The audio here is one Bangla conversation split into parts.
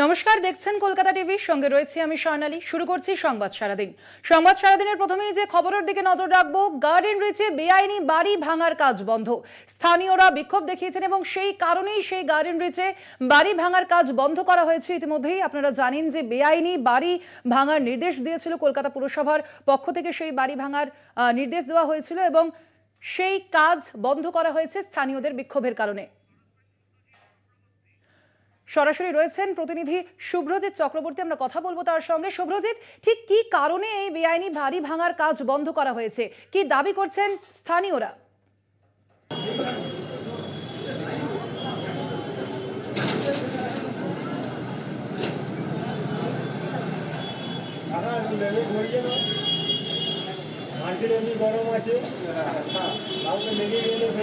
নমস্কার, দেখছেন কলকাতা টিভি। সঙ্গে রয়েছে আমি স্বর্ণালী। শুরু করছি সংবাদ সারাদিন। সংবাদ সারাদিনের প্রথমেই যে খবরের দিকে নজর রাখবো, গার্ডেন রিচে বেআইনি বাড়ি ভাঙার কাজ বন্ধ। স্থানীয়রা বিক্ষোভ দেখিয়েছেন এবং সেই কারণেই সেই গার্ডেন রিচে বাড়ি ভাঙার কাজ বন্ধ করা হয়েছে। ইতিমধ্যেই আপনারা জানেন যে বেআইনি বাড়ি ভাঙার নির্দেশ দিয়েছিল কলকাতা পুরসভার পক্ষ থেকে। সেই বাড়ি ভাঙার নির্দেশ দেওয়া হয়েছিল এবং সেই কাজ বন্ধ করা হয়েছে স্থানীয়দের বিক্ষোভের কারণে। সরাসরি রয়েছেন প্রতিনিধি শুভ্রজিৎ চক্রবর্তী, আমরা কথা বলবো তার সঙ্গে। শুভ্রজিৎ, ঠিক কি কারণে এই বেআইনি বাড়ি ভাঙার কাজ বন্ধ করা হয়েছে, কি দাবি করছেন স্থানীয়রা?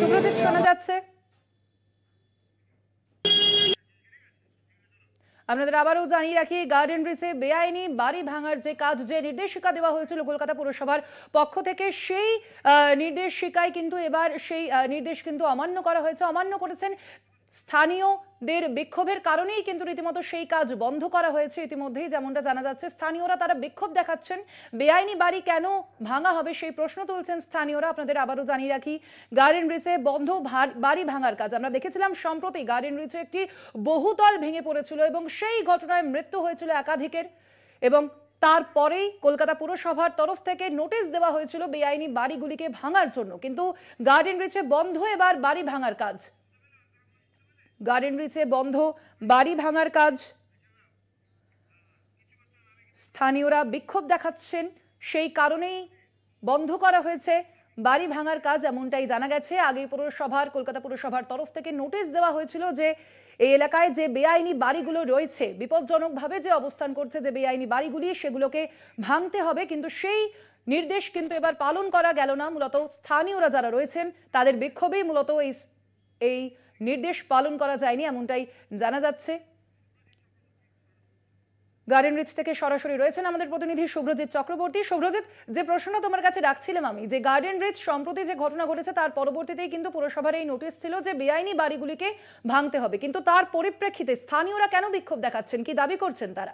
শুভ্রজিৎ, শোনা যাচ্ছে? আপনাদের আবারও জানিয়ে রাখি, গার্ডেন রিচে বেআইনি বাড়ি ভাঙার যে কাজ, যে নির্দেশিকা দেওয়া হয়েছিল কলকাতা পুরসভার পক্ষ থেকে, সেই নির্দেশিকায় কিন্তু এবার সেই নির্দেশ কিন্তু অমান্য করা হয়েছে। অমান্য করেছেন স্থানীয়দের বিক্ষোভের কারণেই কিন্তু রীতিমতো সেই কাজ বন্ধ করা হয়েছে। ইতিমধ্যেই যেমনটা জানা যাচ্ছে, স্থানীয়রা তারা বিক্ষোভ দেখাচ্ছেন। বেআইনি বাড়ি কেন ভাঙা হবে সেই প্রশ্ন তুলছেন স্থানীয়রা। আপনাদের আবারও জানিয়ে রাখি, গার্ডেন রিচে বন্ধ বাড়ি ভাঙার কাজ। আমরা দেখেছিলাম সম্প্রতি গার্ডেন রিচে একটি বহুতল ভেঙে পড়েছিল এবং সেই ঘটনায় মৃত্যু হয়েছিল একাধিকের, এবং তারপরেই কলকাতা পুরসভার তরফ থেকে নোটিশ দেওয়া হয়েছিল বেআইনি বাড়িগুলিকে ভাঙার জন্য। কিন্তু গার্ডেন রিচে বন্ধ এবার বাড়ি ভাঙার কাজ। গার্ডেন রিচে বন্ধ বাড়ি ভাঙার কাজ, স্থানীয়রা বিক্ষোভ দেখাচ্ছেন, সেই কারণেই বন্ধ করা হয়েছে বাড়ি ভাঙার কাজ, এমনটাই জানা গেছে। আগে কলকাতা পুরসভার তরফ থেকে নোটিশ দেওয়া হয়েছিল যে এই এলাকায় যে বেআইনি বাড়িগুলো রয়েছে, বিপজ্জনকভাবে যে অবস্থান করছে যে বেআইনি বাড়িগুলি, সেগুলোকে ভাঙতে হবে। কিন্তু সেই নির্দেশ কিন্তু এবার পালন করা গেল না। মূলত স্থানীয়রা যারা রয়েছেন তাদের বিক্ষোভেই মূলত এই নির্দেশ পালন করা যায়নি, এমনটাই জানা যাচ্ছে। গার্ডেন রিচ থেকে সরাসরি রয়েছেন আমাদের প্রতিনিধি শুভ্রজিৎ চক্রবর্তী। শুভ্রজিৎ, যে প্রশ্নটা তোমার কাছে রাখছিলাম আমি, যে গার্ডেন রিচ সম্প্রতি যে ঘটনা ঘটেছে তার পরবর্তীতেই কিন্তু পুরসভার এই নোটিশ ছিল যে বেআইনি বাড়িগুলিকে ভাঙতে হবে, কিন্তু তার পরিপ্রেক্ষিতে স্থানীয়রা কেন বিক্ষোভ দেখাচ্ছেন, কি দাবি করছেন তারা?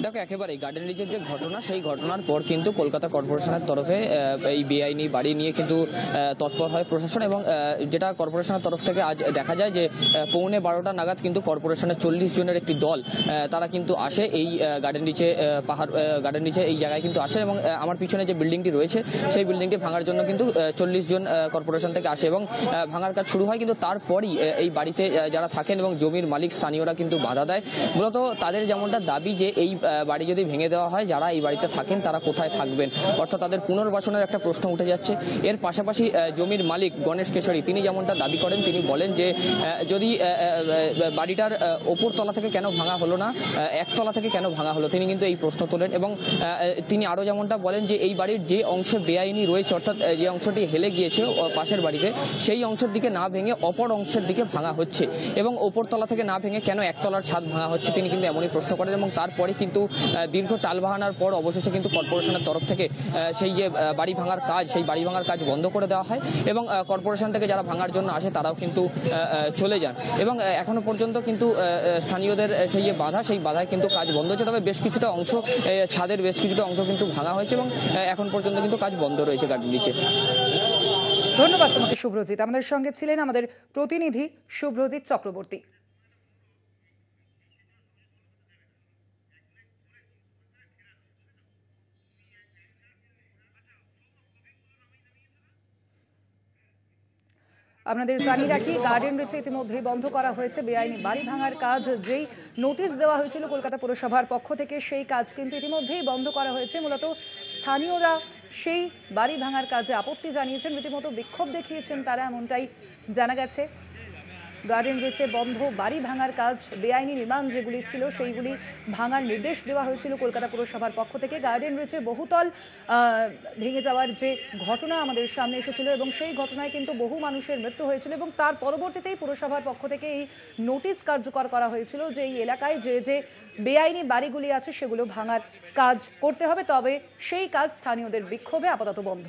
দেখো, একেবারেই গার্ডেন রিচের যে ঘটনা, সেই ঘটনার পর কিন্তু কলকাতা কর্পোরেশনের তরফে এই বেআইনি বাড়ি নিয়ে কিন্তু তৎপর হয় প্রশাসন, এবং যেটা কর্পোরেশনের তরফ থেকে আজ দেখা যায় যে 11:15 নাগাদ কিন্তু কর্পোরেশনের 40 জনের একটি দল তারা কিন্তু আসে এই গার্ডেন রিচে এই জায়গায় কিন্তু আসে, এবং আমার পিছনে যে বিল্ডিংটি রয়েছে সেই বিল্ডিংটি ভাঙার জন্য কিন্তু 40 জন কর্পোরেশন থেকে আসে এবং ভাঙার কাজ শুরু হয়। কিন্তু তারপরই এই বাড়িতে যারা থাকেন এবং জমির মালিক স্থানীয়রা কিন্তু বাধা দেয়। মূলত তাদের যেমনটা দাবি যে এই বাড়ি যদি ভেঙে দেওয়া হয়, যারা এই বাড়িতে থাকেন তারা কোথায় থাকবেন, অর্থাৎ তাদের পুনর্বাসনের একটা প্রশ্ন উঠে যাচ্ছে। এর পাশাপাশি জমির মালিক গণেশ কেশরী তিনি যেমনটা দাবি করেন, তিনি বলেন যে যদি বাড়িটার ওপর তলা থেকে কেন ভাঙা হলো না, একতলা থেকে কেন ভাঙা হলো, তিনি কিন্তু এই প্রশ্ন তোলেন। এবং তিনি আরও যেমনটা বলেন যে এই বাড়ির যে অংশ বেআইনি রয়েছে, অর্থাৎ যে অংশটি হেলে গিয়েছে পাশের বাড়িতে, সেই অংশের দিকে না ভেঙে অপর অংশের দিকে ভাঙা হচ্ছে, এবং ওপর তলা থেকে না ভেঙে কেন একতলার ছাদ ভাঙা হচ্ছে, তিনি কিন্তু এমনই প্রশ্ন করেন। এবং তারপরে কিন্তু দীর্ঘ টালবাহানার পর অবশেষে কিন্তু কর্পোরেশনের তরফ থেকে সেই যে বাড়ি ভাঙার কাজ, সেই বাড়ি ভাঙার কাজ বন্ধ করে দেওয়া হয়, এবং কর্পোরেশন থেকে যারা ভাঙার জন্য আসে তারাও কিন্তু চলে যান। এবং এখনো পর্যন্ত কিন্তু স্থানীয়দের সেই যে বাধা, সেই বাধায় কিন্তু কাজ বন্ধ হচ্ছে। তবে বেশ কিছুটা অংশ, ছাদের বেশ কিছুটা অংশ কিন্তু ভাঙা হয়েছে, এবং এখন পর্যন্ত কিন্তু কাজ বন্ধ রয়েছে গার্ডেন রিচে। ধন্যবাদ তোমাকে শুভ্রজিৎ। আমাদের সঙ্গে ছিলেন আমাদের প্রতিনিধি শুভ্রজিৎ চক্রবর্তী। আপনাদের জানিয়ে রাখি, গার্ডেন রিচে ইতিমধ্যেই বন্ধ করা হয়েছে বেআইনি বাড়ি ভাঙার কাজ। যেই নোটিশ দেওয়া হয়েছিল কলকাতা পুরসভার পক্ষ থেকে, সেই কাজ কিন্তু ইতিমধ্যেই বন্ধ করা হয়েছে। মূলত স্থানীয়রা সেই বাড়ি ভাঙার কাজে আপত্তি জানিয়েছেন, রীতিমতো বিক্ষোভ দেখিয়েছেন তারা, এমনটাই জানা গেছে। গার্ডেন রিচে বন্ধ বাড়ি ভাঙার কাজ, বেআইনি নির্মাণ যেগুলি ছিল সেইগুলি ভাঙার নির্দেশ দেওয়া হয়েছিল কলকাতা পুরসভার পক্ষ থেকে। গার্ডেন রিচে বহুতল ভেঙে যাওয়ার যে ঘটনা আমাদের সামনে এসেছিল, এবং সেই ঘটনায় কিন্তু বহু মানুষের মৃত্যু হয়েছিল, এবং তার পরবর্তীতেই পুরসভার পক্ষ থেকে এই নোটিশ কার্যকর করা হয়েছিল যে এই এলাকায় যে যে বেআইনি বাড়িগুলি আছে সেগুলো ভাঙার কাজ করতে হবে। তবে সেই কাজ স্থানীয়দের বিক্ষোভে আপাতত বন্ধ।